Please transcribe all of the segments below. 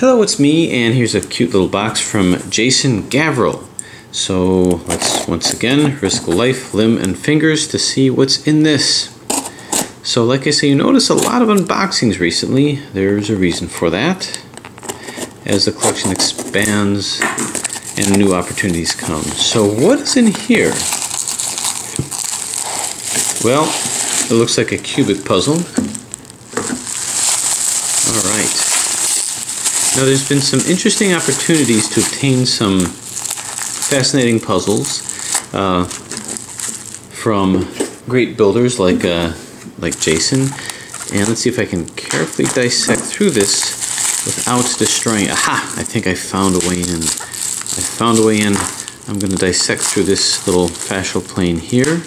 Hello, it's me, and here's a cute little box from Jason Gavril. So let's once again risk life, limb, and fingers to see what's in this. So like I say, you notice a lot of unboxings recently. There's a reason for that. As the collection expands and new opportunities come. So what is in here? Well, it looks like a cubic puzzle. Alright. Now there's been some interesting opportunities to obtain some fascinating puzzles from great builders like Jason. And let's see if I can carefully dissect through this without destroying. Aha! I think I found a way in. I found a way in. I'm going to dissect through this little fascial plane here.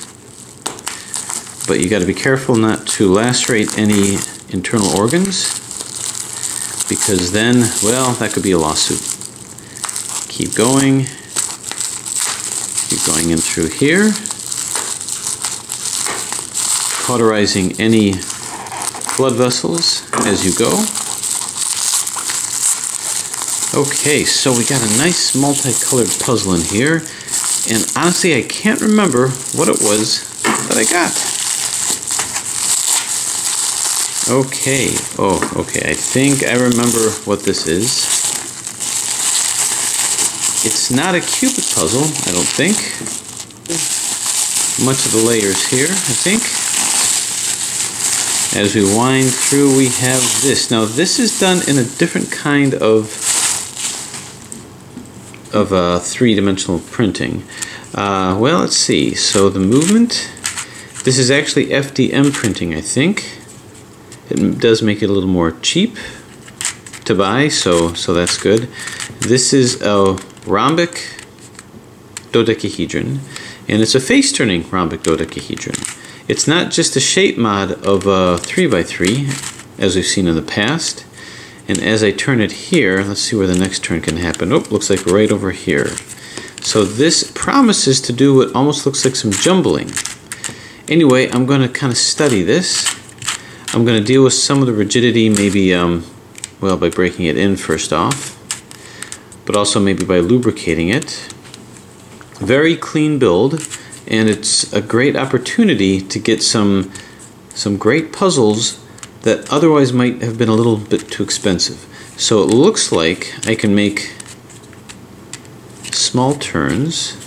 But you got to be careful not to lacerate any internal organs, because then, well, that could be a lawsuit. Keep going in through here, cauterizing any blood vessels as you go. Okay, so we got a nice multicolored puzzle in here, and honestly I can't remember what it was that I got. Okay, okay, I think I remember what this is. It's not a cubic puzzle, I don't think. Much of the layers here, I think. As we wind through, we have this. Now this is done in a different kind of three-dimensional printing. Well, let's see, so the movement, this is actually FDM printing, I think. It does make it a little more cheap to buy, so that's good. This is a rhombic dodecahedron, and it's a face-turning rhombic dodecahedron. It's not just a shape mod of a 3x3, as we've seen in the past. And as I turn it here, let's see where the next turn can happen. Oh, looks like right over here. So this promises to do what almost looks like some jumbling. Anyway, I'm going to kind of study this. I'm going to deal with some of the rigidity, maybe, well, by breaking it in first off, but also maybe by lubricating it. Very clean build, and it's a great opportunity to get some great puzzles that otherwise might have been a little bit too expensive. So it looks like I can make small turns.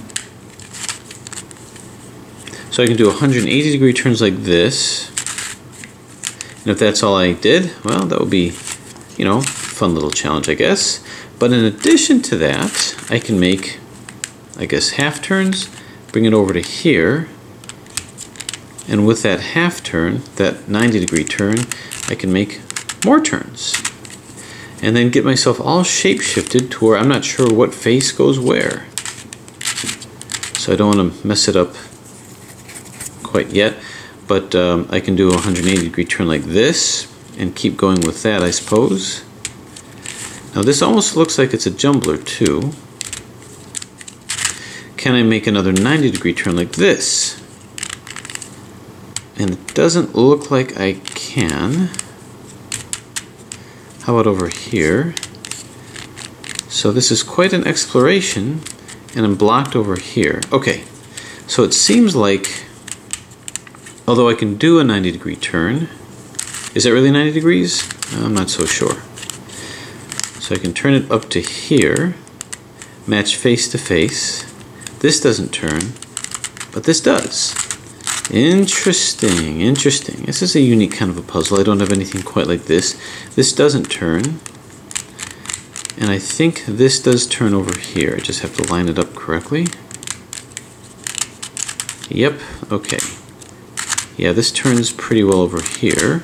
So I can do 180-degree turns like this. And if that's all I did, well, that would be, you know, a fun little challenge, I guess. But in addition to that, I can make, I guess, half turns, bring it over to here, and with that half turn, that 90-degree turn, I can make more turns. And then get myself all shape-shifted to where I'm not sure what face goes where. So I don't want to mess it up quite yet. But I can do a 180-degree turn like this and keep going with that, I suppose. Now this almost looks like it's a jumbler too. Can I make another 90-degree turn like this? And it doesn't look like I can. How about over here? So this is quite an exploration, and I'm blocked over here. Okay, so it seems like, although I can do a 90-degree turn, is that really 90 degrees? I'm not so sure. So I can turn it up to here, match face to face. This doesn't turn, but this does. Interesting, interesting. This is a unique kind of a puzzle. I don't have anything quite like this. This doesn't turn, and I think this does turn over here. I just have to line it up correctly. Yep, okay. Yeah, this turns pretty well over here.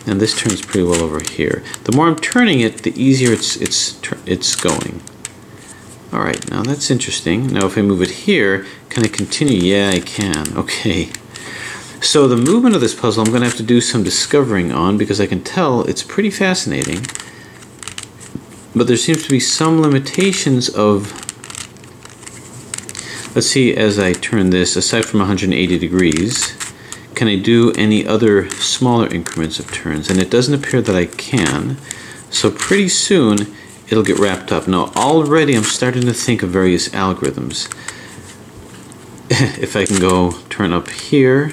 And this turns pretty well over here. The more I'm turning it, the easier it's going. Alright, now that's interesting. Now if I move it here, can I continue? Yeah, I can. Okay. So the movement of this puzzle I'm going to have to do some discovering on, because I can tell it's pretty fascinating. But there seems to be some limitations of... Let's see, as I turn this, aside from 180 degrees, can I do any other smaller increments of turns? And it doesn't appear that I can. So pretty soon it'll get wrapped up. Now already I'm starting to think of various algorithms. If I can go turn up here.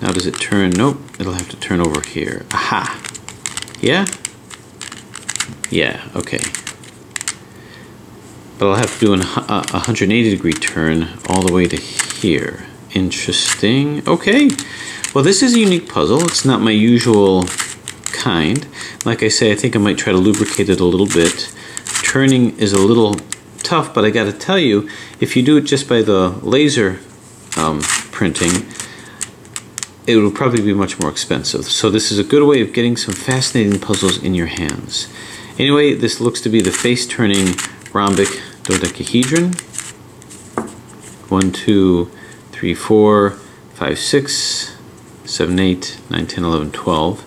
Now does it turn? Nope, it'll have to turn over here. Aha! Yeah? Yeah, okay. But I'll have to do a 180-degree turn all the way to here. Interesting. Okay. Well, this is a unique puzzle. It's not my usual kind. Like I say, I think I might try to lubricate it a little bit. Turning is a little tough, but I got to tell you, if you do it just by the laser printing, it will probably be much more expensive. So this is a good way of getting some fascinating puzzles in your hands. Anyway, this looks to be the face-turning rhombic dodecahedron. 1, 2, 3, 4, 5, 6, 7, 8, 9, 10, 11, 12.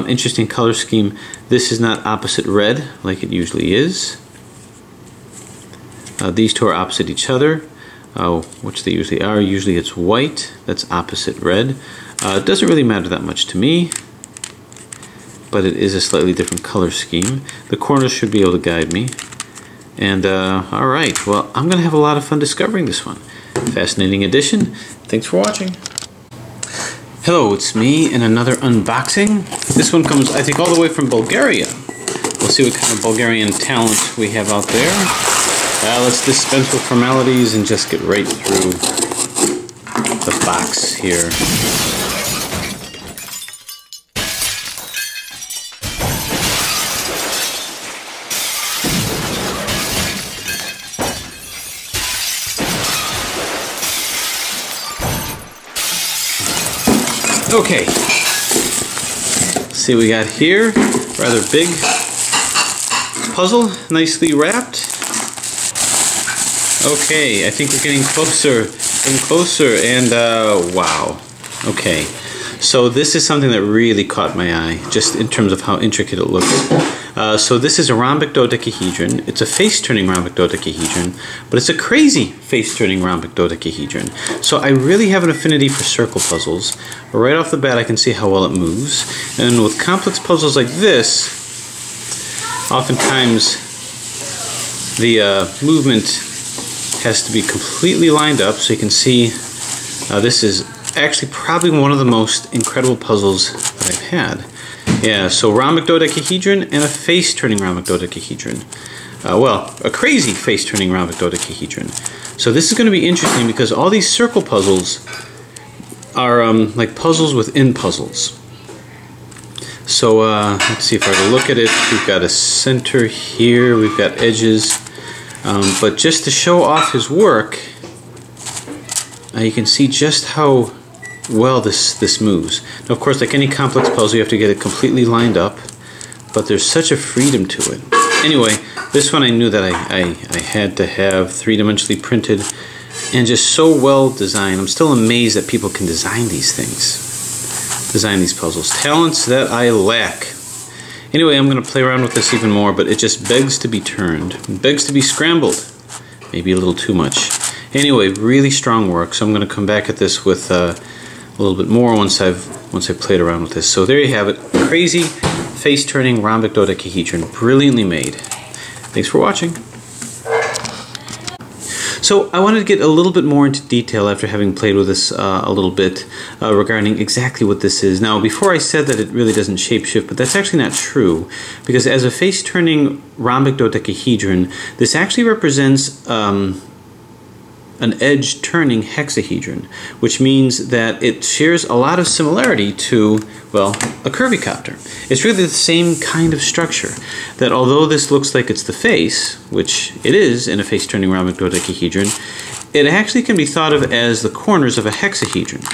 Interesting color scheme. This is not opposite red like it usually is. These two are opposite each other, which they usually are. Usually it's white, that's opposite red. It doesn't really matter that much to me, but it is a slightly different color scheme. The corners should be able to guide me. And alright, well, I'm going to have a lot of fun discovering this one. Fascinating addition. Thanks for watching. Hello, it's me in another unboxing. This one comes, I think, all the way from Bulgaria. We'll see what kind of Bulgarian talent we have out there. Let's dispense with formalities and just get right through the box here. Okay, let's see what we got here. Rather big puzzle, nicely wrapped. Okay, I think we're getting closer and closer, and wow. Okay, so this is something that really caught my eye, just in terms of how intricate it looks. So this is a rhombic dodecahedron. It's a face-turning rhombic dodecahedron, but it's a crazy face-turning rhombic dodecahedron. So I really have an affinity for circle puzzles. Right off the bat, I can see how well it moves. And with complex puzzles like this, oftentimes the movement has to be completely lined up. So you can see this is actually probably one of the most incredible puzzles that I've had. Yeah, so rhombic dodecahedron and a face-turning rhombic dodecahedron. Well, a crazy face-turning rhombic dodecahedron. So this is going to be interesting because all these circle puzzles are like puzzles within puzzles. So let's see if I can look at it. We've got a center here, we've got edges. But just to show off his work, you can see just how well this moves. Now, of course, like any complex puzzle, you have to get it completely lined up, but there's such a freedom to it. Anyway, this one I knew that I had to have three-dimensionally printed and just so well designed. I'm still amazed that people can design these things, design these puzzles. Talents that I lack. Anyway, I'm going to play around with this even more, but it just begs to be turned, begs to be scrambled. Maybe a little too much. Anyway, really strong work, so I'm going to come back at this with a little bit more once I've played around with this. So there you have it. Crazy face-turning rhombic dodecahedron. Brilliantly made. Thanks for watching. So I wanted to get a little bit more into detail after having played with this a little bit regarding exactly what this is. Now, before I said that it really doesn't shapeshift, but that's actually not true, because as a face-turning rhombic dodecahedron, this actually represents an edge-turning hexahedron, which means that it shares a lot of similarity to, well, a curvicopter. It's really the same kind of structure, that although this looks like it's the face, which it is in a face-turning rhombic dodecahedron, it actually can be thought of as the corners of a hexahedron.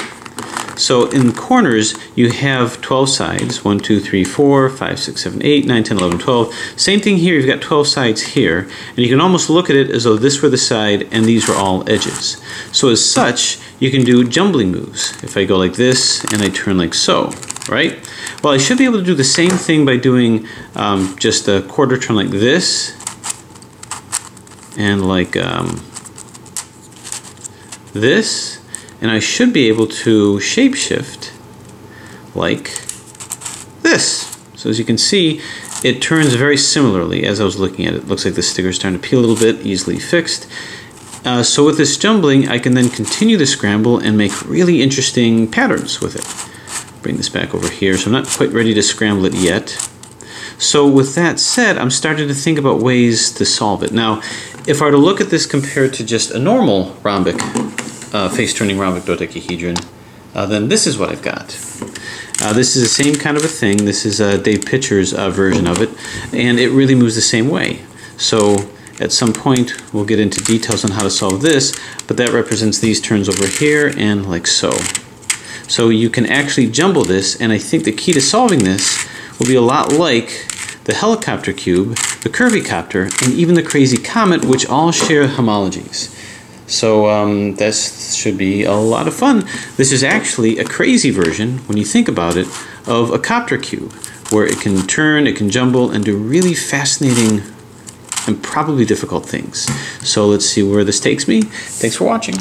So in the corners, you have 12 sides, 1, 2, 3, 4, 5, 6, 7, 8, 9, 10, 11, 12. Same thing here, you've got 12 sides here, and you can almost look at it as though this were the side and these were all edges. So as such, you can do jumbling moves. If I go like this and I turn like so, right? Well, I should be able to do the same thing by doing just a quarter turn like this, and like this, and I should be able to shapeshift like this. So as you can see, it turns very similarly as I was looking at it. It looks like the sticker is starting to peel a little bit, easily fixed. So with this jumbling, I can then continue the scramble and make really interesting patterns with it. Bring this back over here. So I'm not quite ready to scramble it yet. So with that said, I'm starting to think about ways to solve it. Now, if I were to look at this compared to just a normal rhombic, face-turning rhombic dodecahedron, then this is what I've got. This is the same kind of a thing. This is Dave Pitchers' version of it, and it really moves the same way. So at some point, we'll get into details on how to solve this, but that represents these turns over here and like so. So you can actually jumble this, and I think the key to solving this will be a lot like the helicopter cube, the curvicopter, and even the crazy comet, which all share homologies. So this should be a lot of fun. This is actually a crazy version, when you think about it, of a copter cube, where it can turn, it can jumble, and do really fascinating and probably difficult things. So let's see where this takes me. Thanks for watching.